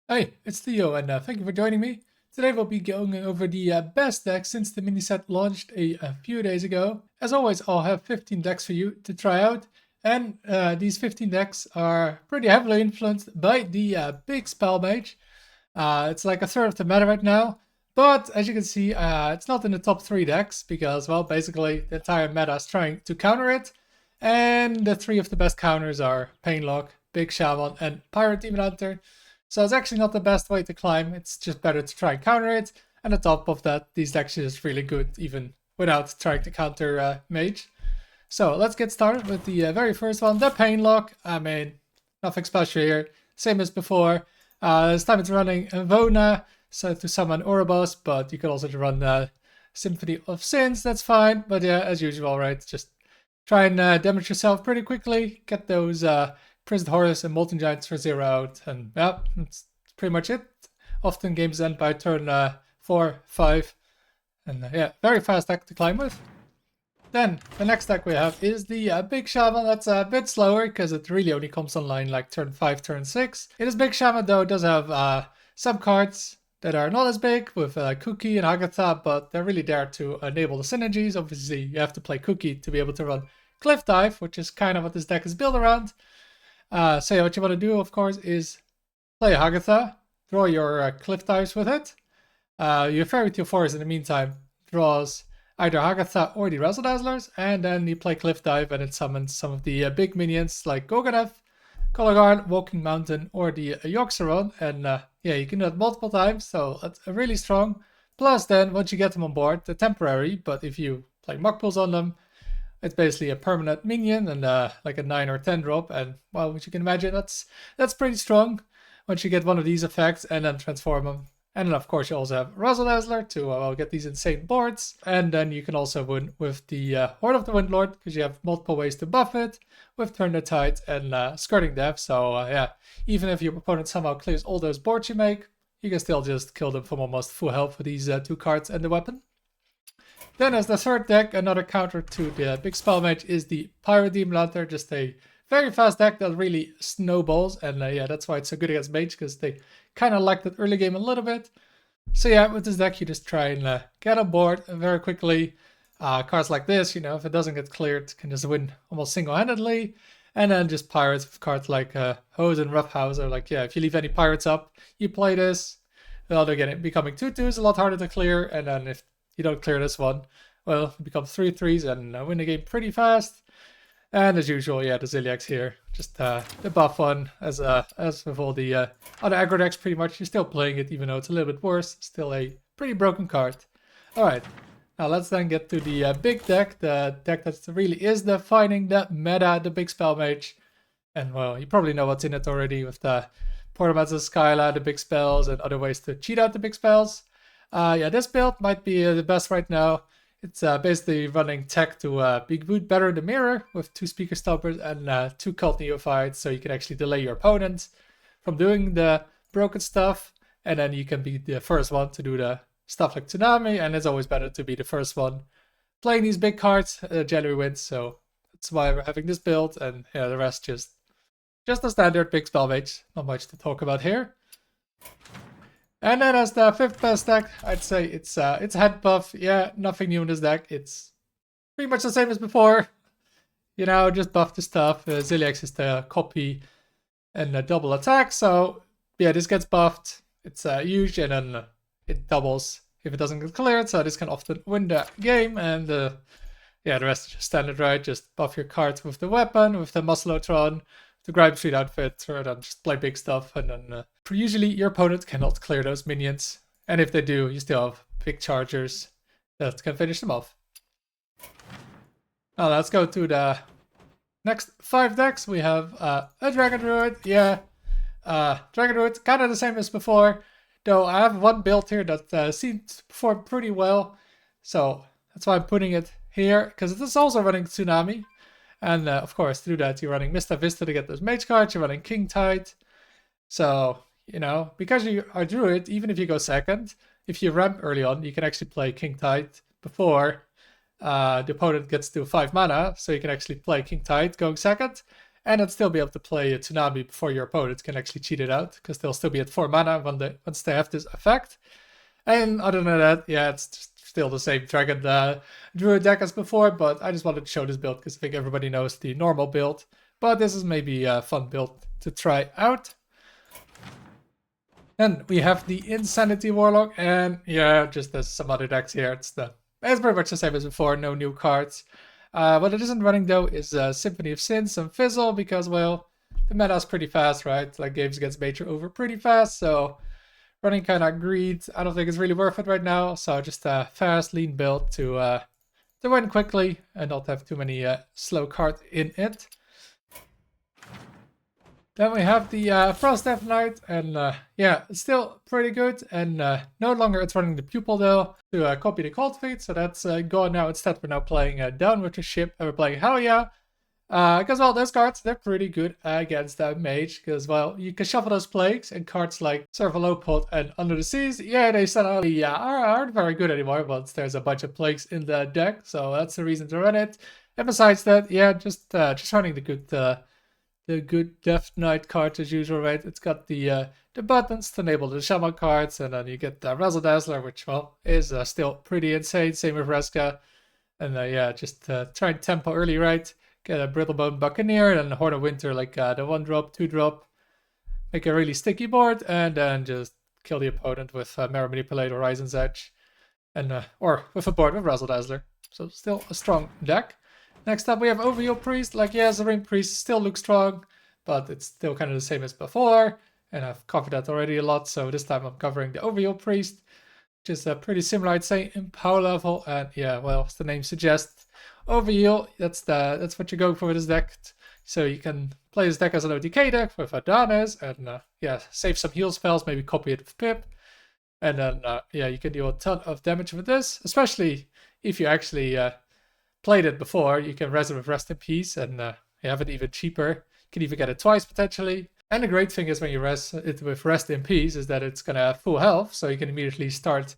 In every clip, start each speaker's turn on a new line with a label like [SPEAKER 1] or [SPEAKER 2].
[SPEAKER 1] Hey, it's Theo, and thank you for joining me. Today we'll be going over the best decks since the mini set launched a few days ago. As always, I'll have 15 decks for you to try out, and these 15 decks are pretty heavily influenced by the big Spell Mage. It's like a third of the meta right now, but as you can see, it's not in the top 3 decks because, well, basically the entire meta is trying to counter it, and the 3 of the best counters are Painlock, Big Shaman, and Pirate Demon Hunter. So it's actually not the best way to climb, it's just better to try and counter it. And on top of that, these decks are just really good even without trying to counter Mage. So let's get started with the very first one, the Painlock. I mean, nothing special here, same as before. This time it's running Vona, so to summon Ouroboros, but you could also run Symphony of Sins, that's fine. But yeah, as usual, right, just try and damage yourself pretty quickly, get those Prisoned Horus and Molten Giants for 0 out, and yeah, that's pretty much it. Often games end by turn 4, 5, and yeah, very fast deck to climb with. Then, the next deck we have is the Big Shaman. That's a bit slower, because it really only comes online like turn 5, turn 6. It is Big Shaman though, it does have some cards that are not as big, with Cookie and Agatha, but they're really there to enable the synergies. Obviously, you have to play Cookie to be able to run Cliff Dive, which is kind of what this deck is built around. So yeah, what you want to do, of course, is play Hagatha, draw your Cliff Dives with it. Your Fairy Tale Forest, in the meantime, draws either Hagatha or the Razzle Dazzlers, and then you play Cliff Dive and it summons some of the big minions like Goganev, Colorguard, Walking Mountain, or the Yoxeron, and yeah, you can do that multiple times, so that's really strong. Plus then, once you get them on board, they're temporary, but if you play Muck Pulls on them, it's basically a permanent minion and like a 9 or 10 drop, and well, as you can imagine, that's pretty strong once you get one of these effects and then transform them. And then of course you also have Razzle Dazzler to get these insane boards, and then you can also win with the Horde of the Windlord because you have multiple ways to buff it with Turn the Tide and Skirting Death. So yeah, even if your opponent somehow clears all those boards you make, you can still just kill them from almost full health with these 2 cards and the weapon. Then as the third deck, another counter to the big Spell Mage is the Pirate Demon Hunter, just a very fast deck that really snowballs, and yeah, that's why it's so good against Mage, because they kind of lack that early game a little bit. So yeah, with this deck you just try and get on board very quickly. Cards like this, you know, if it doesn't get cleared, can just win almost single-handedly. And then just Pirates with cards like Hose and Roughhouser, like yeah, if you leave any Pirates up, you play this. Well, they're becoming 2/2s, a lot harder to clear, and then if you don't clear this one, well, it becomes 3/3s and win the game pretty fast. And as usual, yeah, the Ziliax here, just the buff one, as with all the other aggro decks, pretty much. You're still playing it, even though it's a little bit worse. Still a pretty broken card. Alright, now let's then get to the big deck, the deck that really is defining the meta, the big Spell Mage. And well, you probably know what's in it already with the Portamaza, Skyla, the big spells, and other ways to cheat out the big spells. Yeah, this build might be the best right now. It's basically running tech to be good better in the mirror with 2 Speaker Stompers and 2 Cult Neophytes, so you can actually delay your opponent from doing the broken stuff, and then you can be the first one to do the stuff like Tsunami, and it's always better to be the first one playing these big cards. Generally wins, so that's why we're having this build, and yeah, the rest just a standard big Spell Mage. Not much to talk about here. And then as the 5th best deck, I'd say it's Handbuff. Yeah, nothing new in this deck. It's pretty much the same as before. You know, just buff the stuff. Ziliax is the copy and a double attack. So yeah, this gets buffed. It's huge, and then it doubles if it doesn't get cleared. So this can often win the game. And yeah, the rest is just standard, right? Just buff your cards with the weapon, with the Musclotron, the Grime Street outfit, or then just play big stuff, and then usually your opponent cannot clear those minions, and if they do, you still have big chargers that can finish them off. Now let's go to the next 5 decks. We have a Dragon Druid. Yeah, Dragon Druid, kind of the same as before, though I have one build here that seems to perform pretty well, so that's why I'm putting it here, because it is also running Tsunami. And of course, to do that, you're running Mista Vista to get those mage cards, you're running King Tide. So, you know, because you are Druid, even if you go second, if you ramp early on, you can actually play King Tide before the opponent gets to 5 mana. So you can actually play King Tide going second. and then still be able to play a Tsunami before your opponent can actually cheat it out, because they'll still be at 4 mana once they have this effect. And other than that, yeah, it's just still the same Dragon Druid deck as before, but I just wanted to show this build because I think everybody knows the normal build. But this is maybe a fun build to try out. Then we have the Insanity Warlock, and yeah, just as some other decks here, it's pretty much the same as before, no new cards. What it isn't running though is Symphony of Sins and Fizzle, because, well, the meta is pretty fast, right? Like, games against Major over pretty fast, so running kind of Greed, I don't think it's really worth it right now. So just a fast, lean build to win quickly and not have too many slow cards in it. Then we have the Frost Death Knight, and yeah, it's still pretty good. And no longer it's running the Pupil though to copy the Cultivate, so that's gone now. Instead, we're now playing Down with the Ship, and we're playing Hell Yeah. Because, well, those cards, they're pretty good against Mage, because, well, you can shuffle those Plagues, and cards like Servalopod and Under the Seas, yeah, they suddenly aren't very good anymore, but there's a bunch of Plagues in the deck, so that's the reason to run it. And besides that, yeah, just running the good Death Knight cards as usual, right? It's got the buttons to enable the Shaman cards, and then you get the Razzle Dazzler, which, well, is still pretty insane, same with Reska. And yeah, just try and tempo early, right? Get a Brittlebone Buccaneer, and Horn of Winter, like the 1-drop, 2-drop. Make a really sticky board, and then just kill the opponent with Mirror Manipulate or Horizon's Edge. And, or with a board with Razzle Dazzler. So still a strong deck. Next up we have Overheal Priest. Like, yeah, Zarine Priest still looks strong, but it's still kind of the same as before. And I've covered that already a lot, so this time I'm covering the Overheal Priest, which is pretty similar, I'd say, in power level. And yeah, well, as the name suggests, Overheal, that's what you're going for with this deck. So you can play this deck as an OTK deck with Adanes, and yeah, save some heal spells, maybe copy it with Pip. And then yeah, you can do a ton of damage with this, especially if you actually played it before. You can res it with Rest in Peace, and you have it even cheaper. You can even get it twice potentially. And the great thing is when you res it with Rest in Peace is that it's gonna have full health, so you can immediately start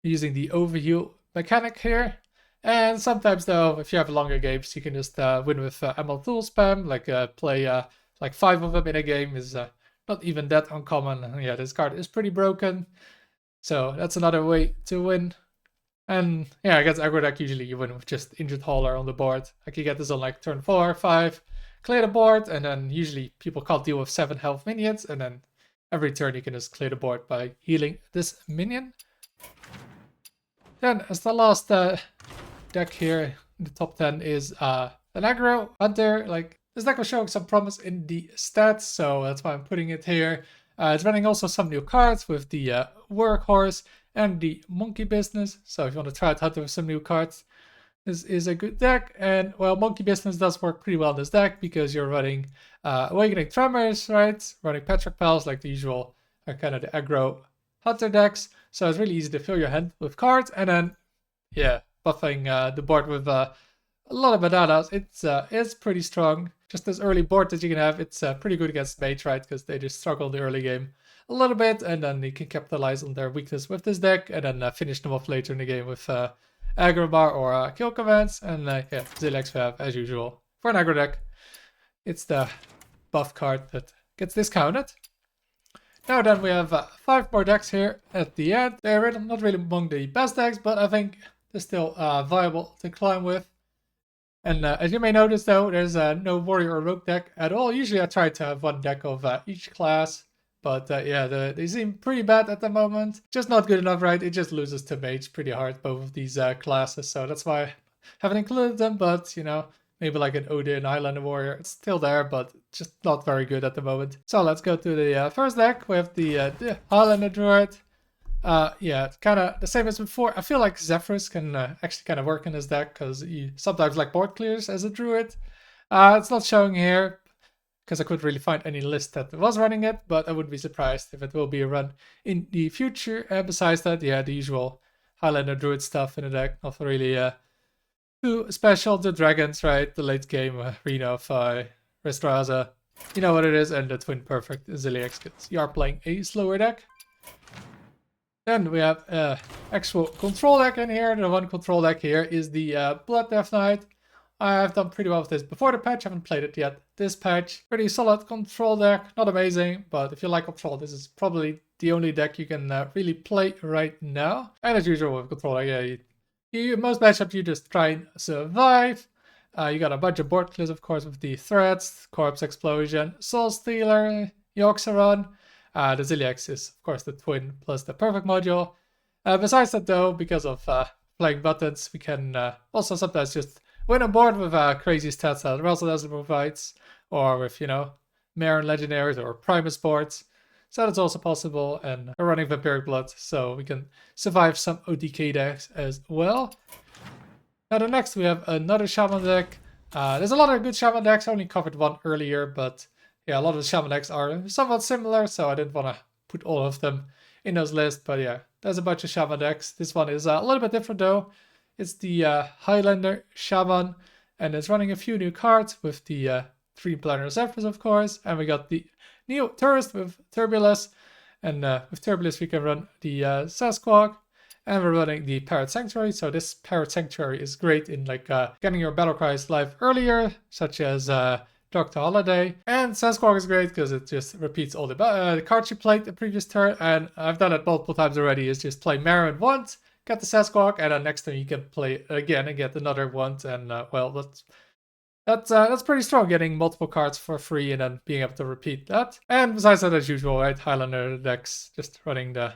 [SPEAKER 1] using the Overheal mechanic here. And sometimes though, if you have longer games, you can just win with Emerald Tool spam, like play like 5 of them in a game is not even that uncommon. Yeah, this card is pretty broken, so that's another way to win. And yeah, against aggro deck, usually you win with just Injured Hauler on the board. Like, you get this on like turn 4, 5, clear the board, and then usually people can't deal with 7 health minions, and then every turn you can just clear the board by healing this minion. Then as the last deck here in the top 10 is an Aggro Hunter. Like, this deck was showing some promise in the stats, so that's why I'm putting it here. It's running also some new cards with the Workhorse and the Monkey Business, so if you want to try out Hunter with some new cards, this is a good deck. And, well, Monkey Business does work pretty well in this deck because you're running Awakening Tremors, right? Running Petric Pals, like the usual kind of the aggro Hunter decks, so it's really easy to fill your hand with cards, and then, yeah, buffing the board with a lot of bananas. It's pretty strong. Just this early board that you can have, it's pretty good against Mage, right? Because they just struggle in the early game a little bit, and then you can capitalize on their weakness with this deck, and then finish them off later in the game with aggro bar or kill commands. And yeah, Zilix we have as usual for an aggro deck. It's the buff card that gets discounted. Now then, we have 5 more decks here at the end. They're not really among the best decks, but I think they're still viable to climb with. And as you may notice though, there's no warrior or rogue deck at all. Usually I try to have one deck of each class, but yeah, they seem pretty bad at the moment. Just not good enough, right? It just loses to Mage pretty hard, both of these classes, so that's why I haven't included them. But, you know, maybe like an Odin Highlander warrior, it's still there, but just not very good at the moment. So let's go to the first deck. We have the Highlander Druid. Yeah, kind of the same as before. I feel like Zephyrus can actually kind of work in this deck, because you sometimes like board clears as a Druid. It's not showing here because I couldn't really find any list that was running it, but I wouldn't be surprised if it will be a run in the future. And besides that, yeah, the usual Highlander Druid stuff in the deck. Not really too special. The dragons, right? The late game arena of Restraza. You know what it is, and the Twin Perfect Zilix, because you are playing a slower deck. Then we have actual control deck in here. The one control deck here is the Blood Death Knight. I've done pretty well with this before the patch, haven't played it yet. This patch, pretty solid control deck, not amazing, but if you like control, this is probably the only deck you can really play right now. And as usual with control, yeah, most matchups you just try and survive. You got a bunch of board clears, of course, with the threats, Corpse Explosion, Soul Stealer, Yorksaron. The Ziliax is, of course, the twin plus the perfect module. Besides that, though, because of playing buttons, we can also sometimes just win a board with crazy stats that Russell doesn't provides, or with, Marin Legendaries or Primus boards. So that's also possible, and we're running Vampiric Blood, so we can survive some OTK decks as well. Now, the next we have another Shaman deck. There's a lot of good Shaman decks. I only covered one earlier, but yeah, a lot of the Shaman decks are somewhat similar, so I didn't want to put all of them in those lists. But yeah, there's a bunch of Shaman decks. This one is a little bit different though. It's the Highlander Shaman, and it's running a few new cards with the 3 Planar Zephyrs, of course. And we got the new Tourist with Turbulus, and with Turbulus we can run the Sasquatch. And we're running the Parrot Sanctuary, so this Parrot Sanctuary is great in like getting your battle cries live earlier, such as Dr. Holiday. And Sasquatch is great because it just repeats all the cards you played the previous turn, and I've done it multiple times already, is just play Marin once, get the Sasquatch, and then next time you can play again and get another one, and well, that's pretty strong, getting multiple cards for free and then being able to repeat that. And besides that, as usual, right, Highlander decks, just running the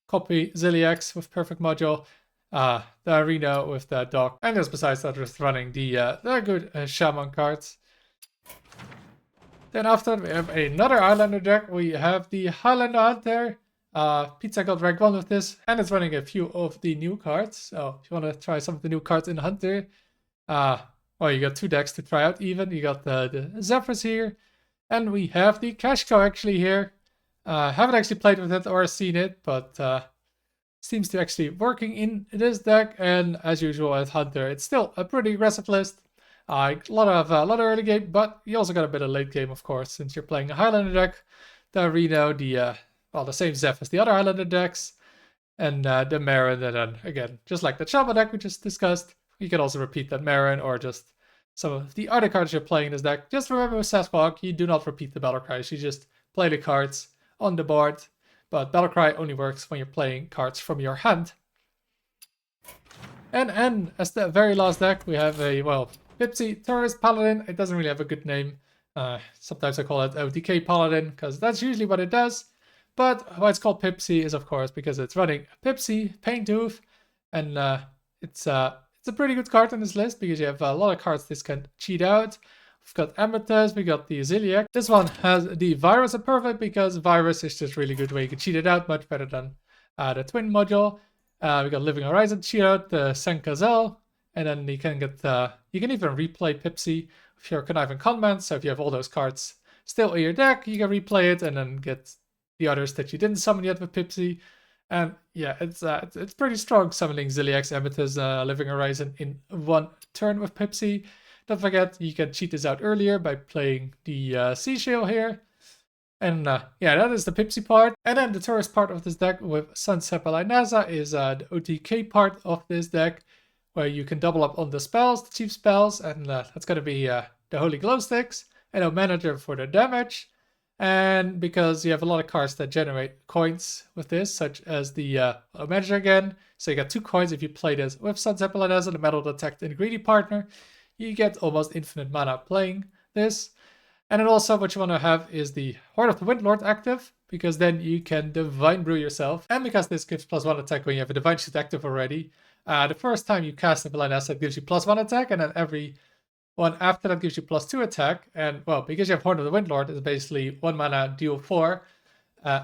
[SPEAKER 1] copy Ziliax with perfect module, the Arena with the Dock, and just besides that, just running the good Shaman cards. Then after we have another Highlander deck. We have the Highlander Hunter. Pizza got rank 1 with this, and it's running a few of the new cards. So if you want to try some of the new cards in Hunter, well, you got 2 decks to try out even. You got the Zephyrs here, and we have the Cash Cow actually here. Haven't actually played with it or seen it, but seems to actually working in this deck. And as usual at Hunter, it's still a pretty aggressive list. A lot of early game, but you also got a bit of late game, of course, since you're playing a Highlander deck. The Reno, the same Zeph as the other Highlander decks, and the Marin. And then again, just like the Shaman deck we just discussed, you can also repeat that Marin or just some of the other cards you're playing in this deck. Just remember with Sasquatch, you do not repeat the battle cries. You just play the cards on the board, but Battlecry only works when you're playing cards from your hand. And as the very last deck, we have a, well, Piposi Tourist Paladin. It doesn't really have a good name. Sometimes I call it OTK Paladin, because that's usually what it does. But why it's called Piposi is, of course, because it's running Piposi, Paintooth, and it's a pretty good card on this list, because you have a lot of cards this can cheat out. We've got Amethyst, we got the Ziliac. This one has the Virus at perfect, because Virus is just really good way you can cheat it out, much better than the Twin module. We got Living Horizon cheat out, the Senkazel, and then you can get you can even replay Piposi with your Conniving Conman. So if you have all those cards still in your deck, you can replay it and then get the others that you didn't summon yet with Piposi. And yeah, it's pretty strong summoning Ziliax, Amethyst, Living Horizon in one turn with Piposi. Don't forget, you can cheat this out earlier by playing the Seashell here. And yeah, that is the Piposi part. And then the tourist part of this deck with Sunset Nasa is the OTK part of this deck, where you can double up on the spells, the cheap spells, and that's going to be the Holy Glow Sticks and a manager for the damage. And because you have a lot of cards that generate coins with this, such as the manager again, so you got 2 coins if you play this with Sunset Nasa, the Metal Detect, and Greedy Partner. You get almost infinite mana playing this. And then also what you want to have is the Heart of the Windlord active, because then you can Divine Brew yourself. And because this gives +1 attack when you have a Divine Shield active already, the first time you cast a Blind Asset gives you +1 attack, and then every one after that gives you +2 attack. And well, because you have Heart of the Windlord, it's basically 1 mana deal 4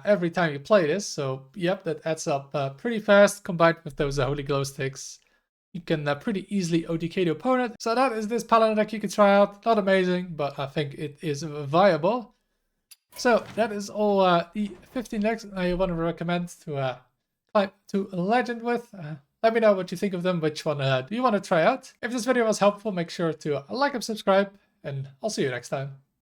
[SPEAKER 1] every time you play this. So yep, that adds up pretty fast, combined with those Holy Glow Sticks. You can pretty easily OTK the opponent. So that is this Paladin deck you can try out. Not amazing, but I think it is viable. So that is all the 15 decks I want to recommend to climb to Legend with. Let me know what you think of them. Which one do you want to try out? If this video was helpful, make sure to like and subscribe, and I'll see you next time.